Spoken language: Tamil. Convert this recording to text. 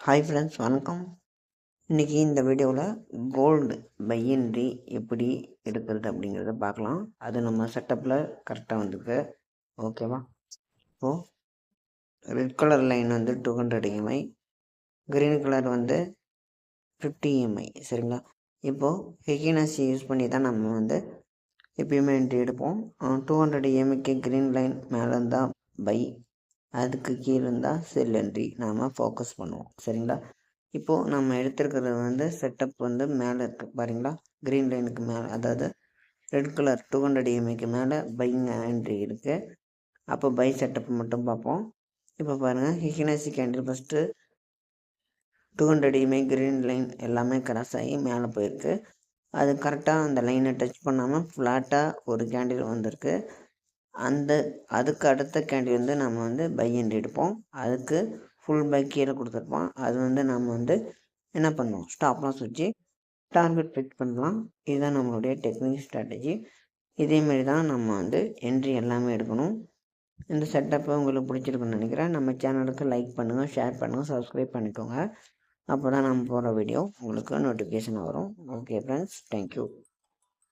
ஹாய் ஃப்ரெண்ட்ஸ், வணக்கம். இன்றைக்கி இந்த வீடியோவில் கோல்டு பை என்ட்ரி எப்படி எடுக்கிறது அப்படிங்கிறத பார்க்கலாம். அது நம்ம செட்டப்பில் கரெக்டாக வந்துருக்கு. ஓகேவா? இப்போது ரெட் கலர் லைன் வந்து 200 EMI, க்ரீன் கலர் வந்து 50 EMI. சரிங்களா? இப்போது ஹெகினாசி யூஸ் பண்ணி தான் நம்ம வந்து எப்பயுமே என்ட்ரி எடுப்போம். 200 EMIக்கு க்ரீன் லைன் மேலே இருந்தால் பை, அதுக்கு கீழே இருந்தால் செல் என்ட்ரி நாம் ஃபோக்கஸ் பண்ணுவோம். சரிங்களா? இப்போது நம்ம எடுத்துருக்கிறது வந்து செட்டப் வந்து மேலே இருக்குது பாருங்களா, க்ரீன் லைனுக்கு மேலே, அதாவது ரெட் கலர் 200 EMIக்கு மேலே பையிங் என்ட்ரி இருக்குது. அப்போ பை செட்டப் மட்டும் பார்ப்போம். இப்போ பாருங்கள், Heikin Ashi candle first 200 EMI green line எல்லாமே கிராஸ் ஆகி மேலே போயிருக்கு. அது கரெக்டாக அந்த லைனை டச் பண்ணாமல் ஃப்ளாட்டாக ஒரு கேண்டில் வந்திருக்கு. அதுக்கு அடுத்த கேண்டில் வந்து நம்ம வந்து பை என்ட்ரி எடுப்போம். அதுக்கு ஃபுல் பை கீழே கொடுத்துருப்போம். அது வந்து நம்ம வந்து என்ன பண்ணுவோம், ஸ்டாப் லாஸ் வச்சு டார்கெட் ஃபிக்ஸ் பண்ணலாம். இதுதான் நம்மளுடைய டெக்னிக் ஸ்ட்ராட்டஜி. இதேமாரி தான் நம்ம வந்து என்ட்ரி எல்லாமே எடுக்கணும். இந்த செட்டப்பை உங்களுக்கு பிடிச்சிருக்குன்னு நினைக்கிறேன். நம்ம சேனலுக்கு லைக் பண்ணுங்கள், ஷேர் பண்ணுங்கள், சப்ஸ்கிரைப் பண்ணிக்கோங்க. அப்போ தான் நம்ம போகிற வீடியோ உங்களுக்கு நோட்டிஃபிகேஷன் வரும். Okay friends, thank you.